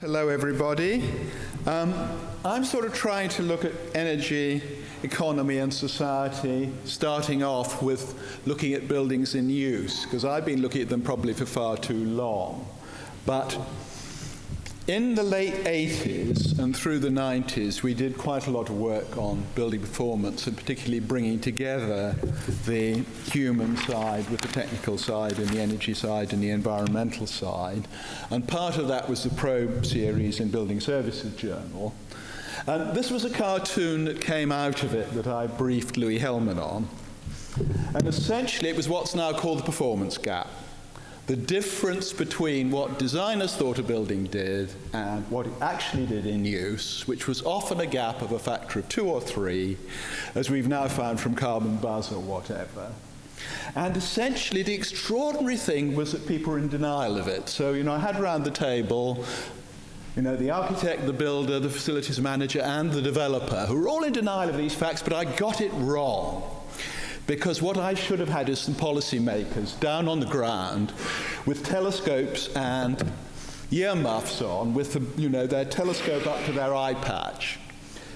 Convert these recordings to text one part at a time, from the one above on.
Hello, everybody. I'm sort of trying to look at energy, economy, and society, starting off with looking at buildings in use, because I've been looking at them probably for far too long. But in the late 80s and through the 90s, we did quite a lot of work on building performance, and particularly bringing together the human side with the technical side and the energy side and the environmental side. And part of that was the Probe series in Building Services Journal. And this was a cartoon that came out of it that I briefed Louis Hellman on. And essentially, it was what's now called the performance gap. The difference between what designers thought a building did and what it actually did in use, which was often a gap of a factor of 2 or 3, as we've now found from Carbon Buzz or whatever. And essentially, the extraordinary thing was that people were in denial of it. So, I had around the table, the architect, the builder, the facilities manager, and the developer, who were all in denial of these facts, but I got it wrong. Because what I should have had is some policymakers down on the ground with telescopes and earmuffs on, with their telescope up to their eye patch.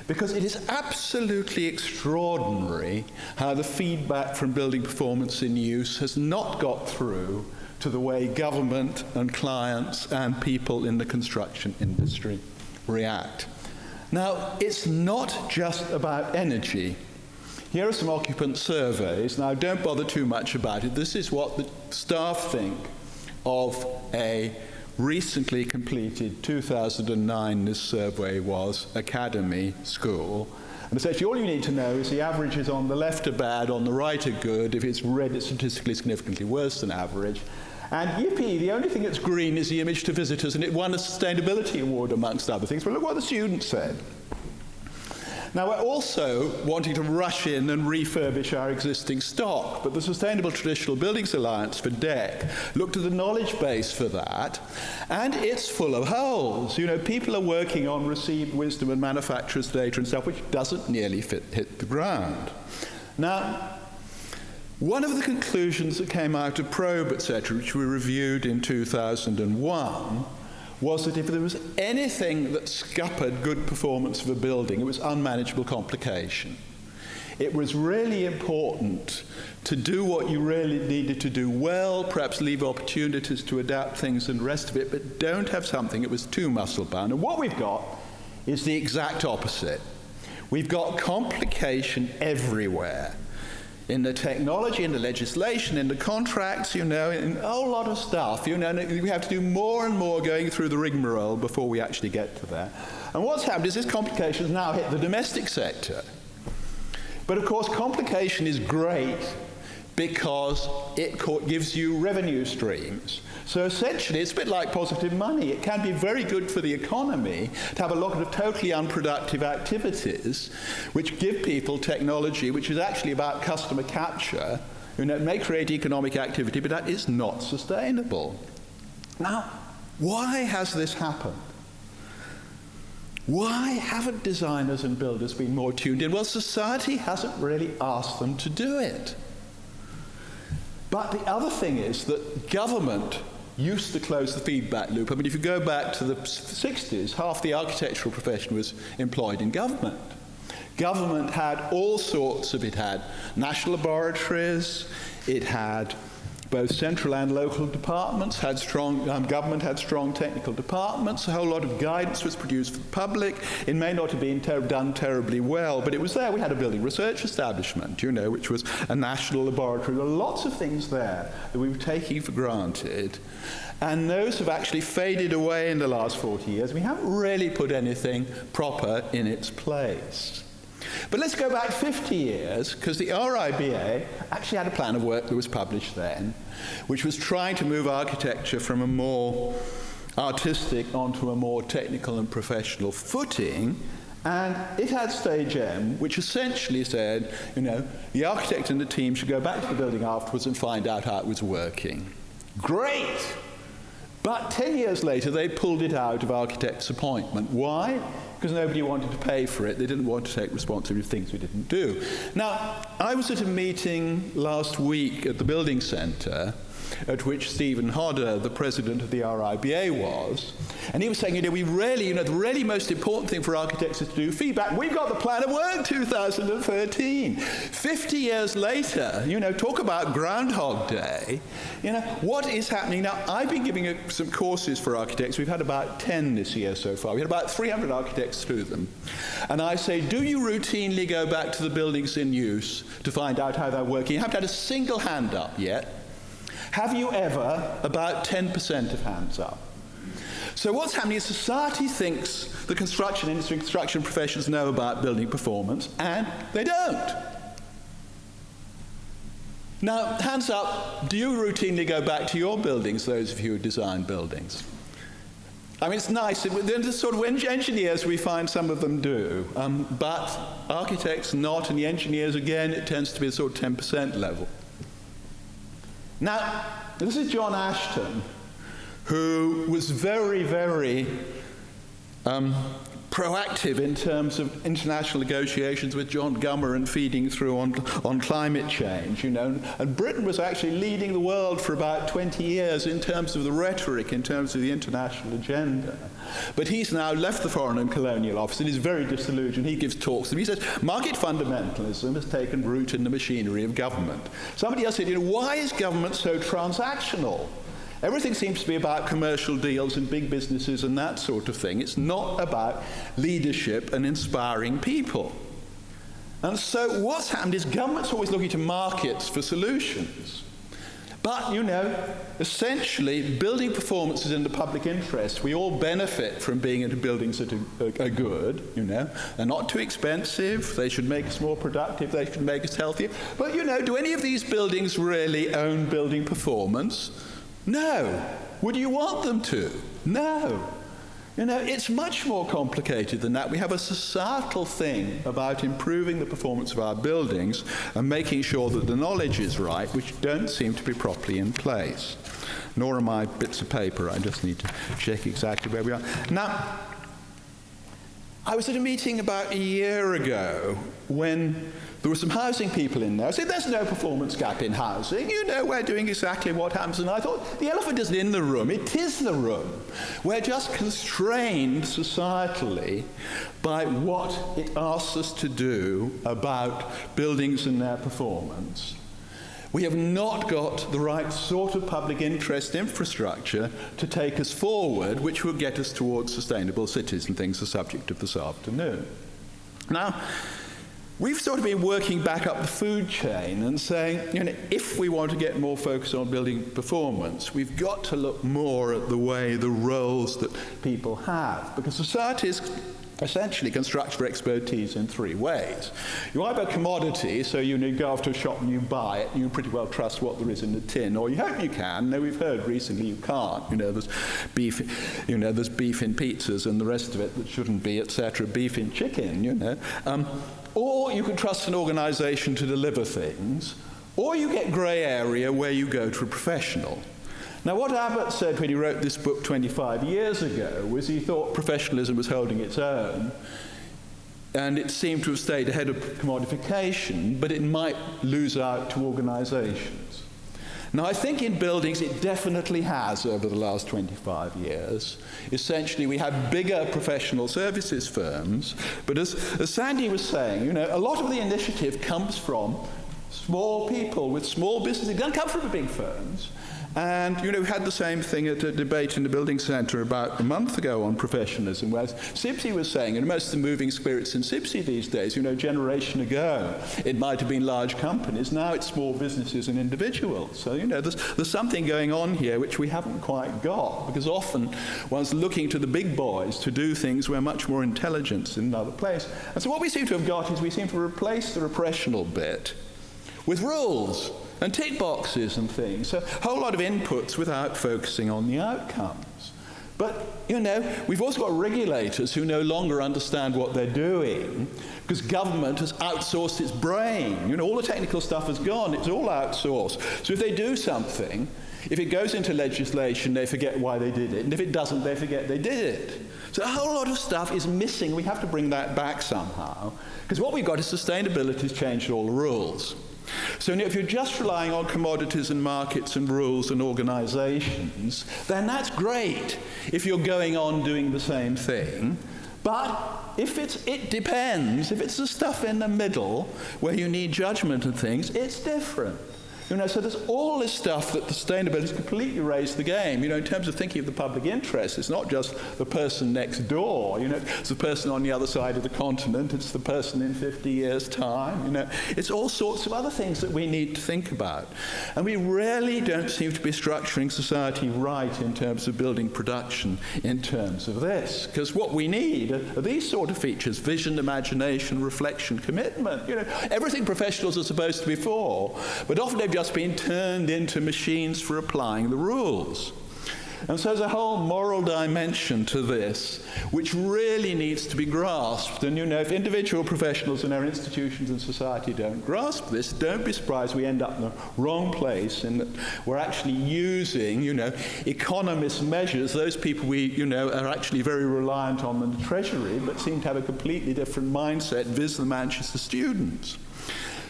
Because it is absolutely extraordinary how the feedback from building performance in use has not got through to the way government and clients and people in the construction industry react. Now, it's not just about energy. Here are some occupant surveys. Now, don't bother too much about it. This is what the staff think of a recently completed 2009, this survey was, academy school. And essentially all you need to know is the averages on the left are bad, on the right are good. If it's red, it's statistically significantly worse than average. And yippee, the only thing that's green is the image to visitors, and it won a sustainability award amongst other things. But look what the students said. Now, we're also wanting to rush in and refurbish our existing stock, but the Sustainable Traditional Buildings Alliance for DEC looked at the knowledge base for that, and it's full of holes. People are working on received wisdom and manufacturers' data and stuff which doesn't nearly hit the ground. Now, one of the conclusions that came out of Probe, etc., which we reviewed in 2001, was that if there was anything that scuppered good performance of a building, it was unmanageable complication. It was really important to do what you really needed to do well, perhaps leave opportunities to adapt things and the rest of it, but don't have something that was too muscle-bound. And what we've got is the exact opposite. We've got complication everywhere. In the technology, in the legislation, in the contracts, in a whole lot of stuff. We have to do more and more going through the rigmarole before we actually get to there. And what's happened is this complication has now hit the domestic sector. But of course, complication is great because it gives you revenue streams. So essentially, it's a bit like positive money. It can be very good for the economy to have a lot of totally unproductive activities which give people technology which is actually about customer capture. It may create economic activity, but that is not sustainable. Now, why has this happened? Why haven't designers and builders been more tuned in? Well, society hasn't really asked them to do it. But the other thing is that government used to close the feedback loop. I mean, if you go back to the 60s, half the architectural profession was employed in government. Government had all sorts of, it had national laboratories, it had both central and local departments, government had strong technical departments, a whole lot of guidance was produced for the public. It may not have been done terribly well, but it was there. We had a building research establishment, which was a national laboratory. There were lots of things there that we were taking for granted, and those have actually faded away in the last 40 years. We haven't really put anything proper in its place. But let's go back 50 years, because the RIBA actually had a plan of work that was published then, which was trying to move architecture from a more artistic onto a more technical and professional footing. And it had Stage M, which essentially said, the architect and the team should go back to the building afterwards and find out how it was working. Great! But 10 years later, they pulled it out of architect's appointment. Why? Because nobody wanted to pay for it. They didn't want to take responsibility for things we didn't do. Now, I was at a meeting last week at the Building Centre at which Stephen Hodder, the president of the RIBA, was. And he was saying, we really, the really most important thing for architects is to do feedback. We've got the plan of work 2013. 50 years later, talk about Groundhog Day. What is happening now? I've been giving some courses for architects. We've had about 10 this year so far. We had about 300 architects through them. And I say, do you routinely go back to the buildings in use to find out how they're working? You haven't had a single hand up yet. Have you ever? About 10% of hands up. So what's happening is society thinks the construction industry, construction professions know about building performance, and they don't. Now, hands up, do you routinely go back to your buildings, those of you who design buildings? I mean, it's nice. There's sort of engineers, we find some of them do, but architects not, and the engineers, again, it tends to be a sort of 10% level. Now, this is John Ashton, who was very, very proactive in terms of international negotiations with John Gummer and feeding through on climate change, And Britain was actually leading the world for about 20 years in terms of the rhetoric, in terms of the international agenda. But he's now left the Foreign and Colonial Office and he's very disillusioned. He gives talks and he says, market fundamentalism has taken root in the machinery of government. Somebody else said, why is government so transactional? Everything seems to be about commercial deals and big businesses and that sort of thing. It's not about leadership and inspiring people. And so what's happened is government's always looking to markets for solutions. But, essentially, building performance is in the public interest. We all benefit from being into buildings that are good, They're not too expensive. They should make us more productive. They should make us healthier. But, do any of these buildings really own building performance? No. Would you want them to? No. It's much more complicated than that. We have a societal thing about improving the performance of our buildings and making sure that the knowledge is right, which don't seem to be properly in place. Nor are my bits of paper. I just need to check exactly where we are. Now, I was at a meeting about a year ago when there were some housing people in there. I said, there's no performance gap in housing. We're doing exactly what happens. And I thought, the elephant isn't in the room. It is the room. We're just constrained societally by what it asks us to do about buildings and their performance. We have not got the right sort of public interest infrastructure to take us forward, which will get us towards sustainable cities and things the subject of this afternoon. Now, we've sort of been working back up the food chain and saying, if we want to get more focus on building performance, we've got to look more at the roles that people have. Because society is essentially constructed for expertise in three ways. You either commodity, so you go off to a shop and you buy it, and you pretty well trust what there is in the tin, or you hope you can. Now, we've heard recently you can't. There's beef, there's beef in pizzas and the rest of it that shouldn't be, etc. Beef in chicken, Or you can trust an organization to deliver things, or you get grey area where you go to a professional. Now, what Abbott said when he wrote this book 25 years ago was he thought professionalism was holding its own, and it seemed to have stayed ahead of commodification, but it might lose out to organizations. Now, I think in buildings it definitely has over the last 25 years. Essentially, we have bigger professional services firms, but as Sandy was saying, a lot of the initiative comes from small people with small businesses. It doesn't come from the big firms. And, we had the same thing at a debate in the Building Centre about a month ago on professionalism, where CIBSE was saying, and most of the moving spirits in CIBSE these days, a generation ago, it might have been large companies. Now it's small businesses and individuals. So, there's something going on here which we haven't quite got, because often one's looking to the big boys to do things where much more intelligence in another place. And so what we seem to have got is we seem to replace the repressional bit with rules and tick boxes and things. So a whole lot of inputs without focusing on the outcomes. But, we've also got regulators who no longer understand what they're doing because government has outsourced its brain. All the technical stuff has gone. It's all outsourced. So if they do something, if it goes into legislation, they forget why they did it. And if it doesn't, they forget they did it. So a whole lot of stuff is missing. We have to bring that back somehow. Because what we've got is sustainability has changed all the rules. So if you're just relying on commodities and markets and rules and organizations, then that's great if you're going on doing the same thing. But if it depends, if it's the stuff in the middle where you need judgment and things, it's different. So there's all this stuff that sustainability has completely raised the game. In terms of thinking of the public interest, it's not just the person next door. It's the person on the other side of the continent. It's the person in 50 years' time. It's all sorts of other things that we need to think about. And we really don't seem to be structuring society right in terms of building production in terms of this. Because what we need are these sort of features: vision, imagination, reflection, commitment. Everything professionals are supposed to be for. But often they've just been turned into machines for applying the rules. And so there's a whole moral dimension to this which really needs to be grasped. And if individual professionals in our institutions and society don't grasp this, don't be surprised we end up in the wrong place, in that we're actually using, economist measures, those people we, are actually very reliant on in the Treasury, but seem to have a completely different mindset vis the Manchester students.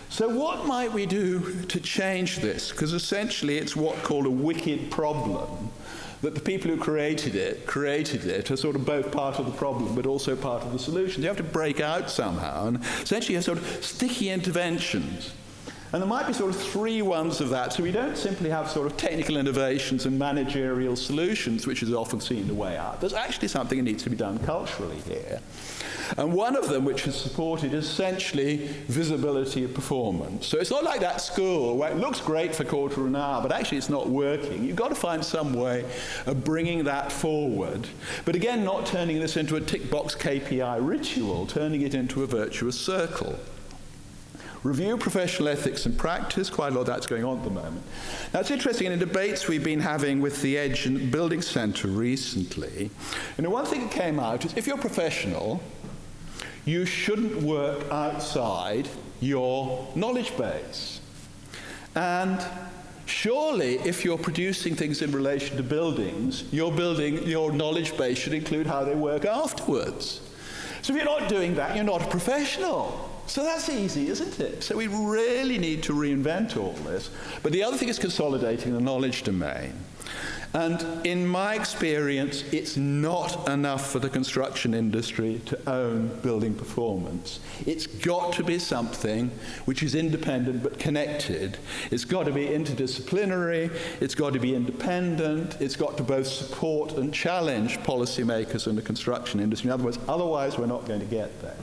So what might we do to change this? Because essentially it's what's called a wicked problem, that the people who created it are sort of both part of the problem but also part of the solution. You have to break out somehow, and essentially you have sort of sticky interventions. And there might be sort of three ones of that, so we don't simply have sort of technical innovations and managerial solutions, which is often seen the way out. There's actually something that needs to be done culturally here. And one of them, which is supported, is essentially visibility of performance. So it's not like that school where it looks great for a quarter of an hour, but actually it's not working. You've got to find some way of bringing that forward. But again, not turning this into a tick box KPI ritual, turning it into a virtuous circle. Review professional ethics and practice, quite a lot of that's going on at the moment. Now it's interesting, in the debates we've been having with the Edge and Building Centre recently, one thing that came out is if you're professional, you shouldn't work outside your knowledge base. And surely, if you're producing things in relation to buildings, your knowledge base should include how they work afterwards. So if you're not doing that, you're not a professional. So that's easy, isn't it? So we really need to reinvent all this. But the other thing is consolidating the knowledge domain. And in my experience, it's not enough for the construction industry to own building performance. It's got to be something which is independent but connected. It's got to be interdisciplinary, it's got to be independent, it's got to both support and challenge policymakers in the construction industry. In other words, otherwise we're not going to get there.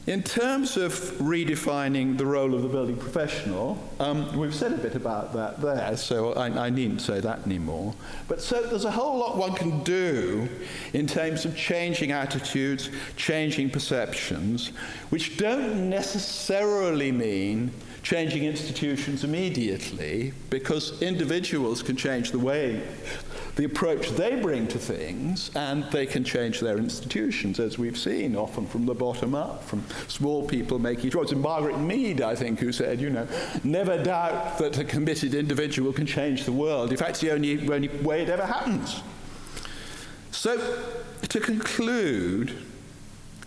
In terms of redefining the role of the building professional, we've said a bit about that there, so I needn't say that anymore. But so there's a whole lot one can do in terms of changing attitudes, changing perceptions, which don't necessarily mean changing institutions immediately, because individuals can change the approach they bring to things, and they can change their institutions, as we've seen, often from the bottom up, from small people making choices. And Margaret Mead, I think, who said, never doubt that a committed individual can change the world. In fact, it's the only way it ever happens. So, to conclude,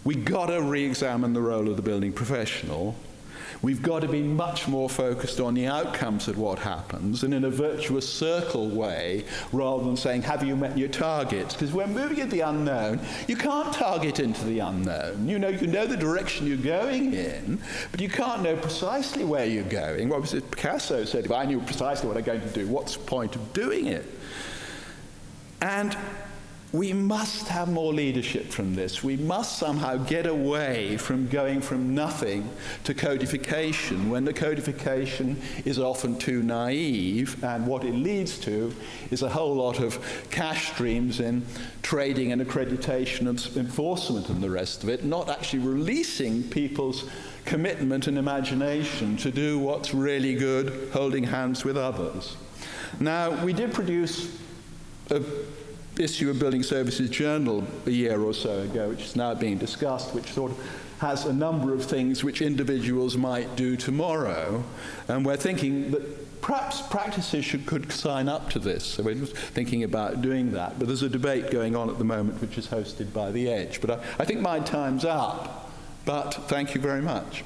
we've got to re-examine the role of the building professional. We've got to be much more focused on the outcomes of what happens, and in a virtuous circle way, rather than saying, have you met your targets? Because we're moving into the unknown. You can't target into the unknown. You know the direction you're going in, but you can't know precisely where you're going. What was it Picasso said? If I knew precisely what I'm going to do, what's the point of doing it? And we must have more leadership from this. We must somehow get away from going from nothing to codification, when the codification is often too naive, and what it leads to is a whole lot of cash streams in trading and accreditation and enforcement and the rest of it, not actually releasing people's commitment and imagination to do what's really good, holding hands with others. Now, we did produce a issue of Building Services Journal a year or so ago, which is now being discussed, which sort of has a number of things which individuals might do tomorrow. And we're thinking that perhaps practices could sign up to this. So we're just thinking about doing that. But there's a debate going on at the moment which is hosted by The Edge. But I think my time's up. But thank you very much.